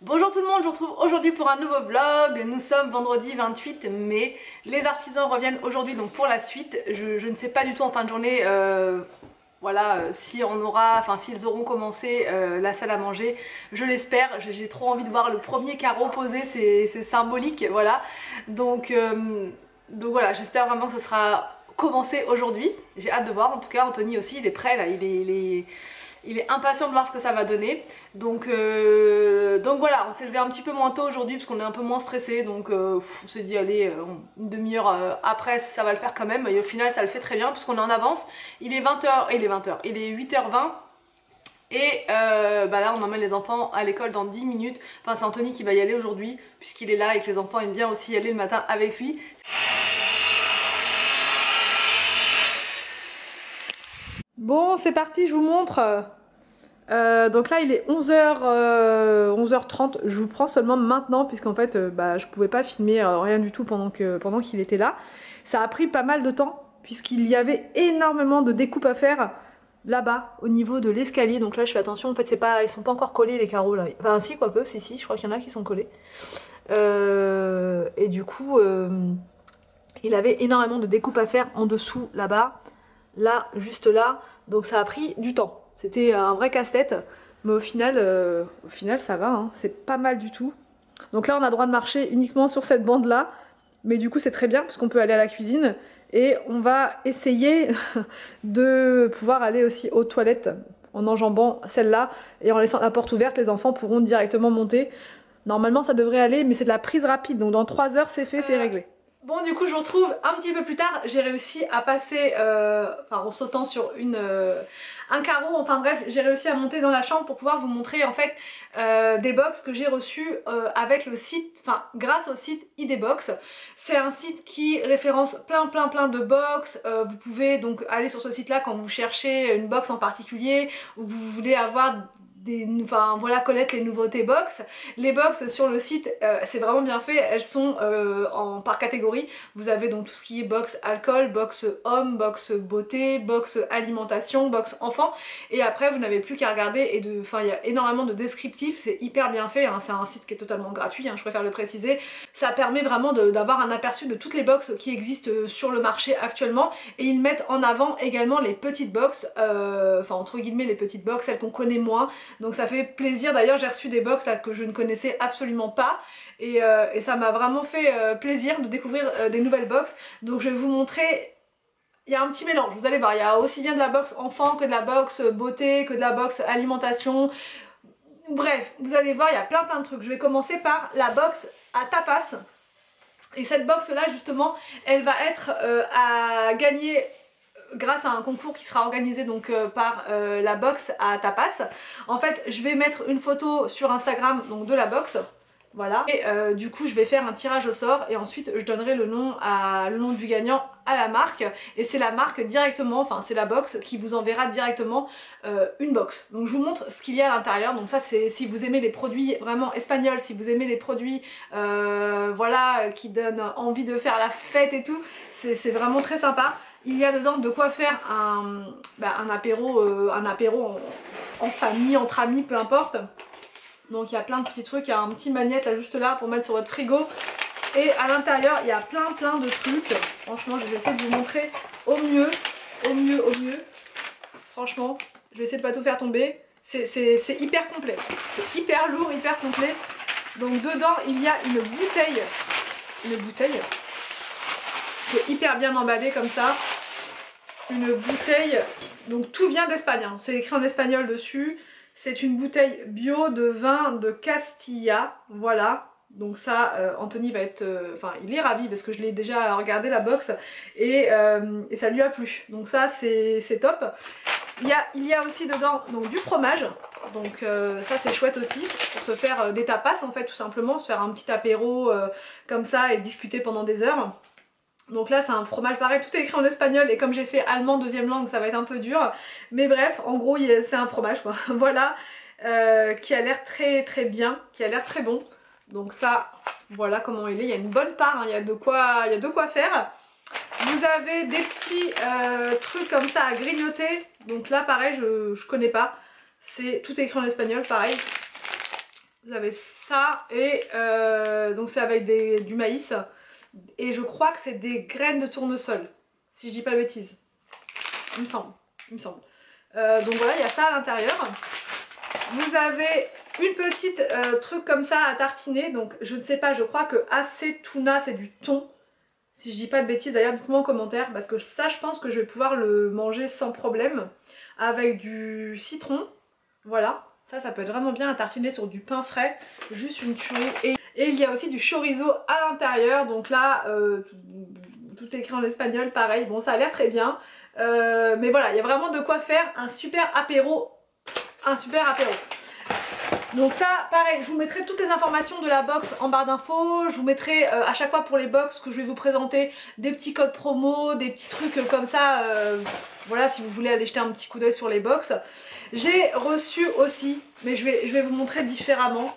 Bonjour tout le monde, je vous retrouve aujourd'hui pour un nouveau vlog. Nous sommes vendredi 28 mai. Les artisans reviennent aujourd'hui donc pour la suite. Je ne sais pas du tout en fin de journée si on aura, enfin s'ils auront commencé la salle à manger. Je l'espère, j'ai trop envie de voir le premier carreau posé, c'est symbolique, voilà. Donc voilà, j'espère vraiment que ça sera commencé aujourd'hui. J'ai hâte de voir, en tout cas Anthony aussi il est prêt là, il est impatient de voir ce que ça va donner. Donc voilà, on s'est levé un petit peu moins tôt aujourd'hui parce qu'on est un peu moins stressé. Donc on s'est dit allez, une demi-heure après ça va le faire quand même. Et au final ça le fait très bien puisqu'on est en avance. Il est 20h, il est 8h20. Et là on emmène les enfants à l'école dans 10 minutes. Enfin c'est Anthony qui va y aller aujourd'hui puisqu'il est là et que les enfants aiment bien aussi y aller le matin avec lui. Bon c'est parti, je vous montre. Donc là il est 11h, 11h30, je vous prends seulement maintenant puisqu'en fait je pouvais pas filmer rien du tout pendant qu'il était là. Ça a pris pas mal de temps puisqu'il y avait énormément de découpes à faire là-bas au niveau de l'escalier. Donc là je fais attention, en fait ils sont pas encore collés les carreaux là. Enfin si quoique, si je crois qu'il y en a qui sont collés. Et du coup il avait énormément de découpes à faire en dessous là-bas, là, juste là. Donc ça a pris du temps. C'était un vrai casse-tête, mais au final ça va, hein. C'est pas mal du tout. Donc là on a le droit de marcher uniquement sur cette bande là, mais du coup c'est très bien parce qu'on peut aller à la cuisine et on va essayer de pouvoir aller aussi aux toilettes en enjambant celle-là et en laissant la porte ouverte, les enfants pourront directement monter. Normalement ça devrait aller, mais c'est de la prise rapide, donc dans 3 heures c'est fait, c'est réglé. Bon du coup je vous retrouve un petit peu plus tard, j'ai réussi à passer, en sautant sur un carreau, enfin bref, j'ai réussi à monter dans la chambre pour pouvoir vous montrer en fait des box que j'ai reçus avec le site, enfin grâce au site IDbox. C'est un site qui référence plein de box, vous pouvez donc aller sur ce site là quand vous cherchez une box en particulier ou que vous voulez avoir connaître les nouveautés box. Les box sur le site, c'est vraiment bien fait, elles sont par catégorie. Vous avez donc tout ce qui est box alcool, box homme, box beauté, box alimentation, box enfant, et après vous n'avez plus qu'à regarder et il y a énormément de descriptifs, c'est hyper bien fait, hein. C'est un site qui est totalement gratuit, hein, je préfère le préciser. Ça permet vraiment d'avoir un aperçu de toutes les box qui existent sur le marché actuellement, et ils mettent en avant également les petites box, entre guillemets les petites box, celles qu'on connaît moins. Donc ça fait plaisir. D'ailleurs j'ai reçu des box là que je ne connaissais absolument pas et ça m'a vraiment fait plaisir de découvrir des nouvelles box. Donc je vais vous montrer, il y a un petit mélange, vous allez voir, il y a aussi bien de la box enfant que de la box beauté, que de la box alimentation. Bref, vous allez voir, il y a plein de trucs. Je vais commencer par la box à tapas. Et cette box là justement, elle va être à gagner grâce à un concours qui sera organisé donc par la box à tapas. En fait je vais mettre une photo sur Instagram donc de la box, voilà, et du coup je vais faire un tirage au sort et ensuite je donnerai le nom du gagnant à la marque, et c'est la marque directement, enfin c'est la box qui vous enverra directement une box. Donc je vous montre ce qu'il y a à l'intérieur. Donc ça c'est si vous aimez les produits vraiment espagnols, si vous aimez les produits qui donnent envie de faire la fête et tout, c'est vraiment très sympa. Il y a dedans de quoi faire un apéro, en famille, entre amis, peu importe. Donc il y a plein de petits trucs, il y a un petit magnète là juste là pour mettre sur votre frigo. Et à l'intérieur il y a plein de trucs. Franchement je vais essayer de vous montrer au mieux. Franchement, je vais essayer de pas tout faire tomber. C'est hyper complet, c'est hyper lourd, hyper complet. Donc dedans il y a une bouteille qui est hyper bien emballée comme ça. Une bouteille, donc tout vient d'Espagne, hein. C'est écrit en espagnol dessus. C'est une bouteille bio de vin de Castilla, voilà. Donc ça, Anthony va être, il est ravi parce que je l'ai déjà regardé la box et ça lui a plu. Donc ça c'est top. Il y a aussi dedans donc du fromage, donc ça c'est chouette aussi pour se faire des tapas en fait, tout simplement, se faire un petit apéro comme ça et discuter pendant des heures. Donc là c'est un fromage pareil, tout est écrit en espagnol et comme j'ai fait allemand deuxième langue ça va être un peu dur. Mais bref, en gros c'est un fromage quoi, voilà, qui a l'air très bien, qui a l'air très bon. Donc ça, voilà comment il est, il y a une bonne part, hein. Il y a de quoi faire. Vous avez des petits trucs comme ça à grignoter, donc là pareil je connais pas, tout est écrit en espagnol pareil. Vous avez ça et donc c'est avec du maïs et je crois que c'est des graines de tournesol, si je dis pas de bêtises. Il me semble, il me semble. Donc voilà, il y a ça à l'intérieur. Vous avez une petite truc comme ça à tartiner, donc je ne sais pas, je crois que acetuna c'est du thon. Si je dis pas de bêtises, d'ailleurs dites-moi en commentaire, parce que ça je pense que je vais pouvoir le manger sans problème. Avec du citron, voilà. Ça peut être vraiment bien à tartiner sur du pain frais, juste une tuerie. Et il y a aussi du chorizo à l'intérieur, donc là, tout écrit en espagnol, pareil. Bon, ça a l'air très bien. Mais voilà, il y a vraiment de quoi faire un super apéro. Un super apéro. Donc ça, pareil, je vous mettrai toutes les informations de la box en barre d'infos. Je vous mettrai à chaque fois pour les box que je vais vous présenter des petits codes promo, des petits trucs comme ça. Voilà, si vous voulez aller jeter un petit coup d'œil sur les box. J'ai reçu aussi, mais je vais vous montrer différemment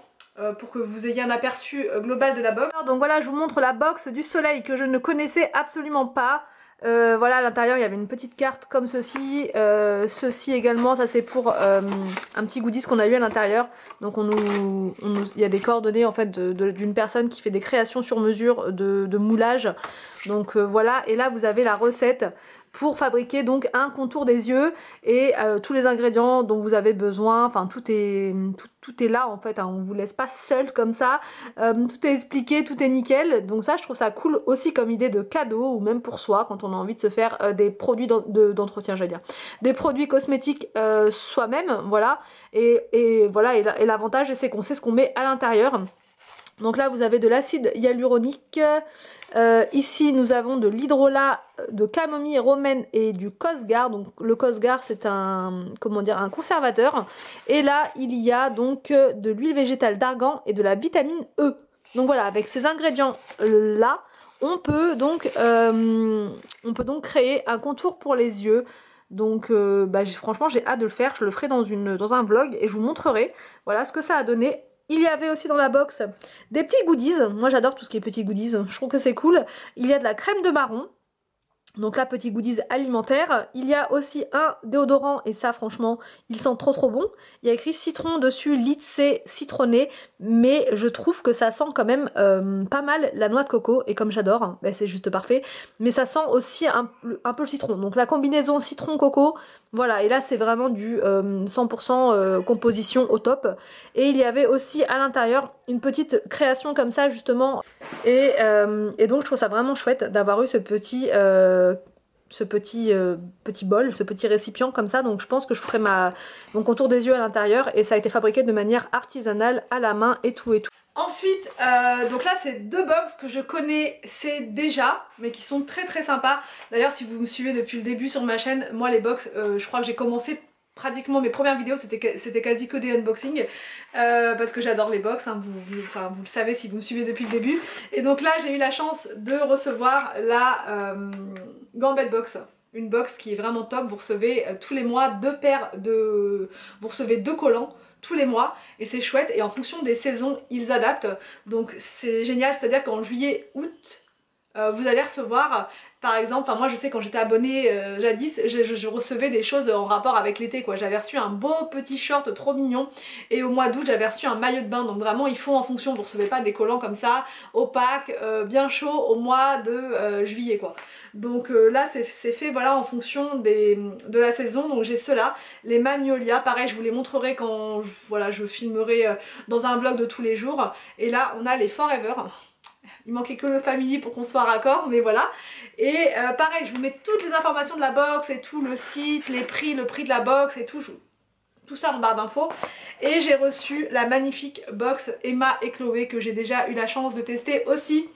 pour que vous ayez un aperçu global de la box. Donc voilà, je vous montre la box du soleil que je ne connaissais absolument pas. Voilà, à l'intérieur il y avait une petite carte comme ceci, ceci également, ça c'est pour un petit goodies qu'on a eu à l'intérieur. Donc il y a des coordonnées en fait d'une personne qui fait des créations sur mesure de moulage. Donc voilà, et là vous avez la recette pour fabriquer donc un contour des yeux et tous les ingrédients dont vous avez besoin, enfin tout est là en fait, hein, on vous laisse pas seul comme ça, tout est expliqué, tout est nickel, donc ça je trouve ça cool aussi comme idée de cadeau ou même pour soi quand on a envie de se faire des produits d'entretien, j'allais dire, des produits cosmétiques soi-même, voilà, et voilà, et l'avantage c'est qu'on sait ce qu'on met à l'intérieur. Donc là vous avez de l'acide hyaluronique, ici nous avons de l'hydrolat de camomille romaine et du Cosgar. Donc le Cosgar c'est un, comment dire, un conservateur. Et là il y a donc de l'huile végétale d'argan et de la vitamine E. Donc voilà, avec ces ingrédients là, on peut donc créer un contour pour les yeux. Donc franchement j'ai hâte de le faire, je le ferai dans un vlog et je vous montrerai voilà ce que ça a donné. Il y avait aussi dans la box des petits goodies. Moi j'adore tout ce qui est petits goodies, je trouve que c'est cool. Il y a de la crème de marron. Donc là, petit goodies alimentaire. Il y a aussi un déodorant et ça franchement, il sent trop bon. Il y a écrit citron dessus, lycée citronné, mais je trouve que ça sent quand même pas mal la noix de coco. Et comme j'adore, hein, c'est juste parfait. Mais ça sent aussi un peu le citron. Donc la combinaison citron-coco, voilà. Et là c'est vraiment du 100% composition au top. Et il y avait aussi à l'intérieur une petite création comme ça justement. Et donc je trouve ça vraiment chouette d'avoir eu ce petit bol, ce petit récipient comme ça. Donc je pense que je ferai mon contour des yeux à l'intérieur et ça a été fabriqué de manière artisanale à la main et tout et tout. Ensuite, donc là c'est deux box que je connaissais déjà mais qui sont très sympas. D'ailleurs si vous me suivez depuis le début sur ma chaîne, moi les box je crois que j'ai commencé pratiquement mes premières vidéos c'était quasi que des unboxings parce que j'adore les box, hein, vous le savez si vous me suivez depuis le début. Et donc là j'ai eu la chance de recevoir la Gambette box, une box qui est vraiment top. Vous recevez tous les mois vous recevez deux collants tous les mois et c'est chouette et en fonction des saisons ils adaptent, donc c'est génial. C'est à dire qu'en juillet, août vous allez recevoir par exemple, moi je sais quand j'étais abonnée jadis, je recevais des choses en rapport avec l'été quoi. J'avais reçu un beau petit short trop mignon et au mois d'août j'avais reçu un maillot de bain. Donc vraiment ils font en fonction, vous recevez pas des collants comme ça opaques, bien chauds au mois de juillet quoi. Donc là c'est fait voilà en fonction de la saison. Donc j'ai ceux-là, les Magnolia, pareil je vous les montrerai quand voilà, je filmerai dans un vlog de tous les jours. Et là on a les Forever. Il manquait que le Family pour qu'on soit raccord, mais voilà. Et pareil, je vous mets toutes les informations de la box et tout, le site, les prix, le prix de la box et tout, tout ça en barre d'infos. Et j'ai reçu la magnifique box Emma et Chloé que j'ai déjà eu la chance de tester aussi,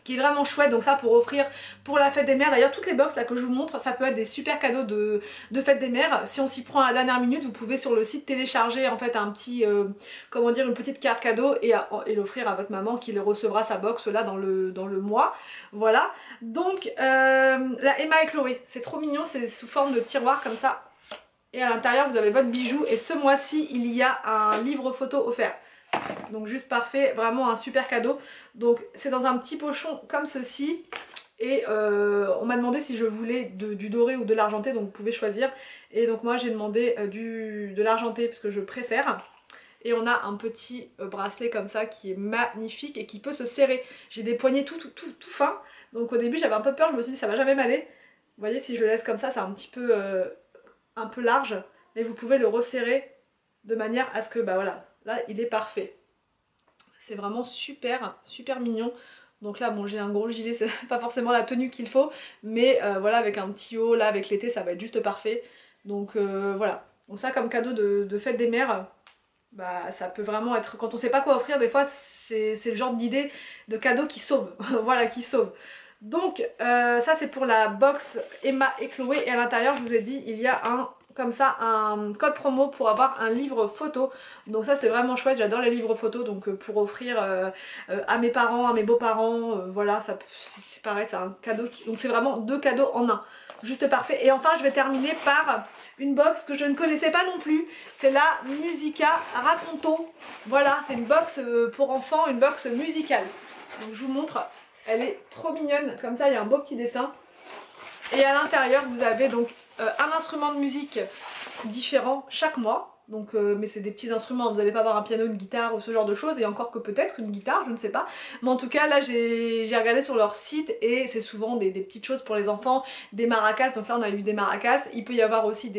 qui est vraiment chouette. Donc ça pour offrir pour la fête des mères. D'ailleurs toutes les box là que je vous montre, ça peut être des super cadeaux de fête des mères. Si on s'y prend à la dernière minute, vous pouvez sur le site télécharger en fait un petit comment dire, une petite carte cadeau et l'offrir à votre maman qui recevra sa box là dans le mois. Voilà. Donc la Emma et Chloé, c'est trop mignon, c'est sous forme de tiroir comme ça. Et à l'intérieur vous avez votre bijou et ce mois-ci il y a un livre photo offert. Donc juste parfait, vraiment un super cadeau. Donc c'est dans un petit pochon comme ceci. Et on m'a demandé si je voulais du doré ou de l'argenté, donc vous pouvez choisir. Et donc moi j'ai demandé de l'argenté parce que je préfère. Et on a un petit bracelet comme ça qui est magnifique et qui peut se serrer. J'ai des poignets tout fins. Donc au début j'avais un peu peur, je me suis dit ça va jamais m'aller. Vous voyez, si je le laisse comme ça, c'est un peu large. Mais vous pouvez le resserrer de manière à ce que, bah voilà, là il est parfait. C'est vraiment super, super mignon. Donc là, bon, j'ai un gros gilet, c'est pas forcément la tenue qu'il faut. Mais voilà, avec un petit haut, là, avec l'été, ça va être juste parfait. Donc voilà. Donc ça, comme cadeau de fête des mères, bah ça peut vraiment être... Quand on sait pas quoi offrir, des fois, c'est le genre d'idée de cadeau qui sauve. Voilà, qui sauve. Donc ça, c'est pour la box Emma et Chloé. Et à l'intérieur, je vous ai dit, il y a comme ça un code promo pour avoir un livre photo. Donc ça c'est vraiment chouette, j'adore les livres photos, donc pour offrir à mes parents, à mes beaux-parents, voilà, c'est pareil, c'est un cadeau donc c'est vraiment 2 cadeaux en un, juste parfait. Et enfin je vais terminer par une box que je ne connaissais pas non plus, c'est la Musica Raconto. Voilà, c'est une box pour enfants, une box musicale. Donc je vous montre, elle est trop mignonne, comme ça il y a un beau petit dessin. Et à l'intérieur vous avez donc un instrument de musique différent chaque mois. Donc, mais c'est des petits instruments, vous n'allez pas avoir un piano, une guitare ou ce genre de choses, et encore que peut-être une guitare, je ne sais pas. Mais en tout cas là j'ai regardé sur leur site et c'est souvent des petites choses pour les enfants, des maracas, donc là on a eu des maracas, il peut y avoir aussi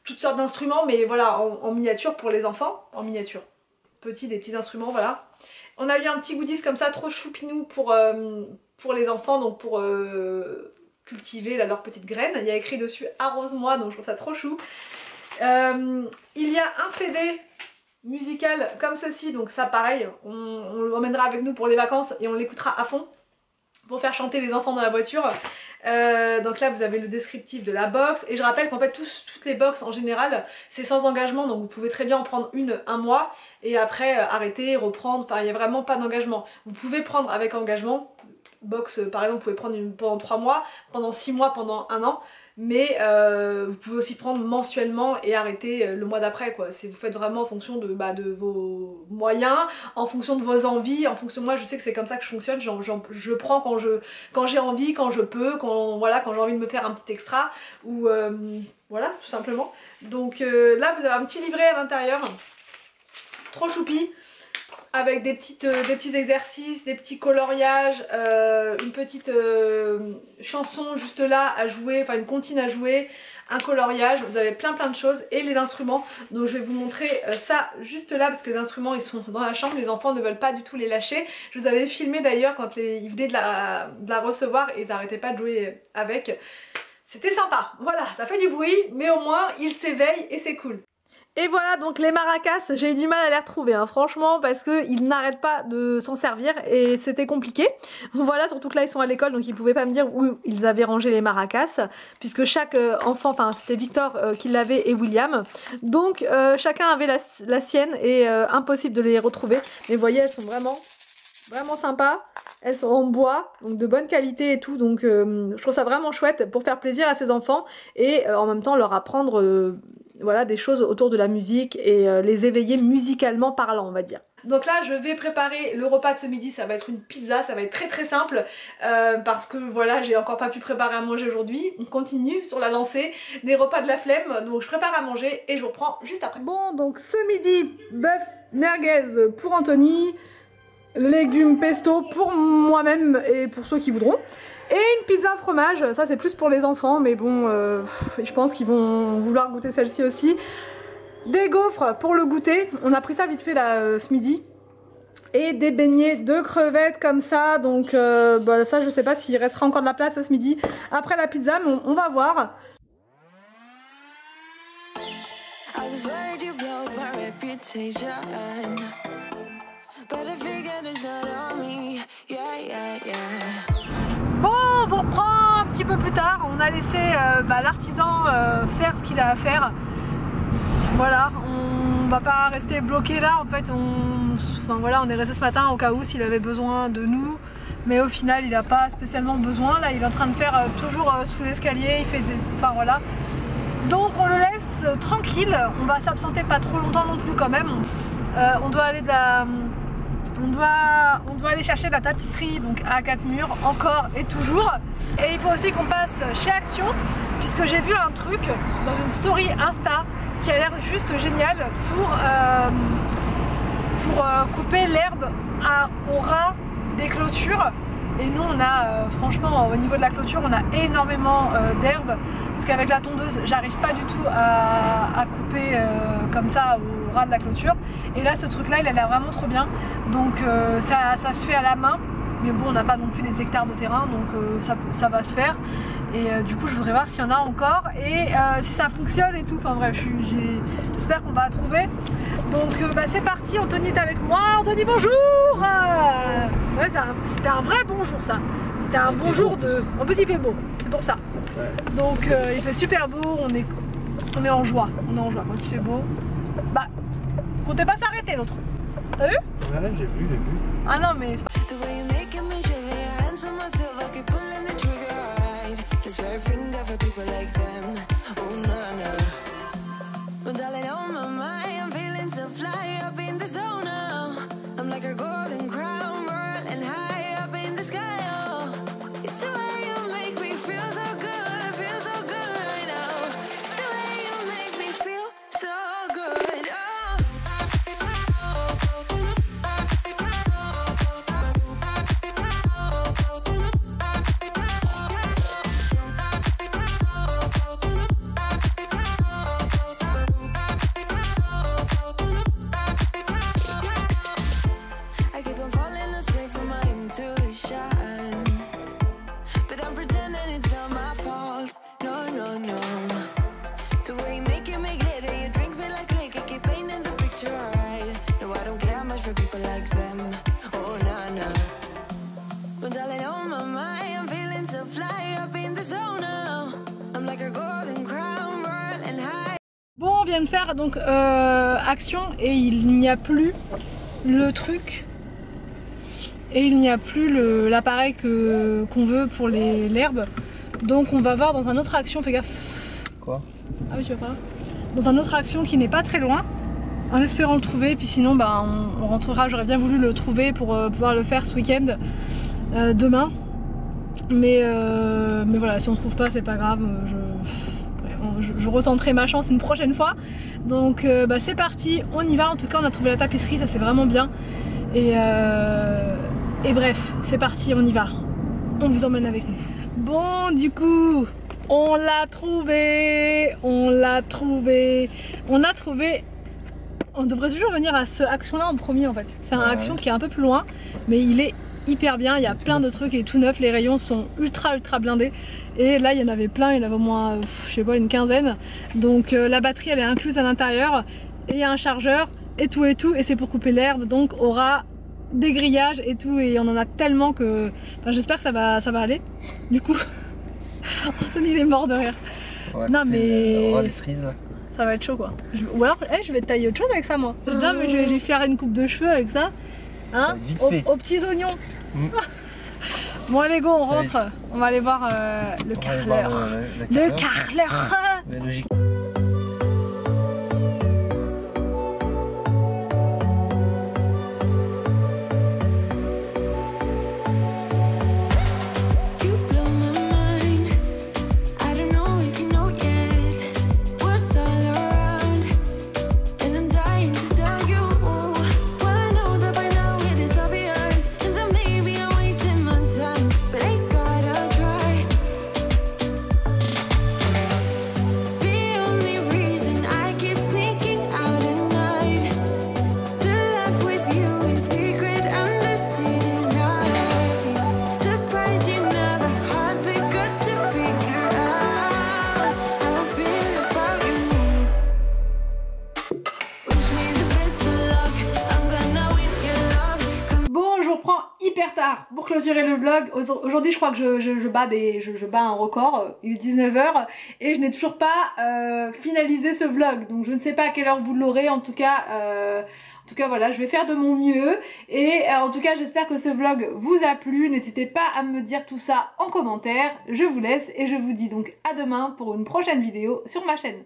toutes sortes d'instruments, mais voilà, en miniature pour les enfants, en miniature, des petits instruments, voilà. On a eu un petit goodies comme ça, trop choupinou pour les enfants, donc pour... cultiver là, leurs petites graines. Il y a écrit dessus arrose-moi, donc je trouve ça trop chou. Il y a un CD musical comme ceci, donc ça pareil, on l'emmènera avec nous pour les vacances et on l'écoutera à fond pour faire chanter les enfants dans la voiture. Donc là vous avez le descriptif de la box et je rappelle qu'en fait toutes les box en général c'est sans engagement, donc vous pouvez très bien en prendre un mois et après arrêter, reprendre, enfin il n'y a vraiment pas d'engagement. Vous pouvez prendre avec engagement. Box par exemple vous pouvez prendre pendant 3 mois, pendant 6 mois, pendant 1 an, mais vous pouvez aussi prendre mensuellement et arrêter le mois d'après quoi. Vous faites vraiment en fonction de vos moyens, en fonction de vos envies, en fonction, moi je sais que c'est comme ça que je fonctionne, je prends quand j'ai envie, quand je peux, quand j'ai envie de me faire un petit extra, ou voilà tout simplement. Donc là vous avez un petit livret à l'intérieur, trop choupi, avec des petits exercices, des petits coloriages, une petite chanson juste là à jouer, enfin une comptine à jouer, un coloriage, vous avez plein de choses et les instruments. Donc je vais vous montrer ça juste là parce que les instruments ils sont dans la chambre, les enfants ne veulent pas du tout les lâcher. Je vous avais filmé d'ailleurs quand ils venaient de la recevoir et ils n'arrêtaient pas de jouer avec. C'était sympa, voilà, ça fait du bruit mais au moins ils s'éveillent et c'est cool. Et voilà donc les maracas, j'ai eu du mal à les retrouver hein, franchement parce qu'ils n'arrêtent pas de s'en servir et c'était compliqué. Voilà, surtout que là ils sont à l'école donc ils pouvaient pas me dire où ils avaient rangé les maracas puisque chaque enfant, enfin c'était Victor qui l'avait et William, donc chacun avait la sienne et impossible de les retrouver. Mais vous voyez elles sont vraiment sympas, elles sont en bois, donc de bonne qualité et tout, donc je trouve ça vraiment chouette pour faire plaisir à ses enfants et en même temps leur apprendre voilà, des choses autour de la musique et les éveiller musicalement parlant on va dire. Donc là je vais préparer le repas de ce midi, ça va être une pizza, ça va être très simple parce que voilà j'ai encore pas pu préparer à manger aujourd'hui. On continue sur la lancée des repas de la flemme, donc je prépare à manger et je vous reprends juste après. Bon donc ce midi, bœuf merguez pour Anthony, légumes pesto pour moi-même et pour ceux qui voudront. Et une pizza fromage, ça c'est plus pour les enfants, mais bon, je pense qu'ils vont vouloir goûter celle-ci aussi. Des gaufres pour le goûter, on a pris ça vite fait là ce midi. Et des beignets de crevettes comme ça, donc ça je sais pas s'il restera encore de la place ce midi après la pizza, mais on va voir. Bon, on vous reprend un petit peu plus tard. On a laissé l'artisan faire ce qu'il a à faire. Voilà, on va pas rester bloqué là. En fait, on est resté ce matin au cas où s'il avait besoin de nous. Mais au final, il n'a pas spécialement besoin. Là, il est en train de faire toujours sous l'escalier. Il fait des... Enfin voilà. Donc on le laisse tranquille. On va s'absenter pas trop longtemps non plus quand même. On doit aller on doit aller chercher de la tapisserie donc à 4 murs encore et toujours. Et il faut aussi qu'on passe chez Action puisque j'ai vu un truc dans une story Insta qui a l'air juste génial pour pour couper l'herbe au ras des clôtures. Et nous on a franchement au niveau de la clôture on a énormément d'herbe, parce qu'avec la tondeuse j'arrive pas du tout à couper comme ça au ras de la clôture. Et là ce truc là il a l'air vraiment trop bien, donc ça se fait à la main. Mais bon, on n'a pas non plus des hectares de terrain, donc ça va se faire. Et du coup, je voudrais voir s'il y en a encore et si ça fonctionne et tout. Enfin bref, j'espère qu'on va trouver. Donc c'est parti, Anthony est avec moi. Anthony, bonjour. Ouais, c'était un vrai bonjour ça. C'était un bonjour de... En plus, il fait beau, c'est pour ça. Ouais. Donc il fait super beau, on est en joie. On est en joie quand il fait beau. Bah, comptez pas s'arrêter l'autre. T'as vu? Ouais, j'ai vu. Ah non, mais... Bon, on vient de faire donc action et il n'y a plus le truc et il n'y a plus l'appareil qu'on veut pour l'herbe. Donc on va voir dans un autre action, fais gaffe. Quoi? Ah oui, tu vois pas. Dans un autre action qui n'est pas très loin, en espérant le trouver, puis sinon bah, on rentrera. J'aurais bien voulu le trouver pour pouvoir le faire ce week-end, demain. Mais voilà, si on ne trouve pas, c'est pas grave. Je retenterai ma chance une prochaine fois. Donc c'est parti, on y va. En tout cas on a trouvé la tapisserie, ça c'est vraiment bien. Et bref, c'est parti, on y va. On vous emmène avec nous. Bon, du coup, on l'a trouvé. On a trouvé. On devrait toujours venir à cette action-là en premier en fait. C'est un action qui est un peu plus loin, mais il est hyper bien. Il y a plein de trucs, il est tout neuf. Les rayons sont ultra blindés. Et là, il y en avait plein. Il y en avait au moins, je sais pas, une quinzaine. Donc la batterie, elle est incluse à l'intérieur. Et il y a un chargeur et tout. Et c'est pour couper l'herbe. Donc aura des grillages et tout. Et on en a tellement que... Enfin, j'espère que ça va aller. Du coup, Anthony, il est mort de rire. Non mais... des cerises. Ça va être chaud quoi. Ou alors je vais te tailler autre chose avec ça moi. Non mais je vais faire une coupe de cheveux avec ça. Hein, aux petits oignons. Bon allez go, on rentre. On va aller voir le carreleur. Le carreleur. Pour clôturer le vlog, aujourd'hui je crois que je bats un record, il est 19 h et je n'ai toujours pas finalisé ce vlog, donc je ne sais pas à quelle heure vous l'aurez, en tout cas voilà, je vais faire de mon mieux et en tout cas j'espère que ce vlog vous a plu. N'hésitez pas à me dire tout ça en commentaire, je vous laisse et je vous dis donc à demain pour une prochaine vidéo sur ma chaîne.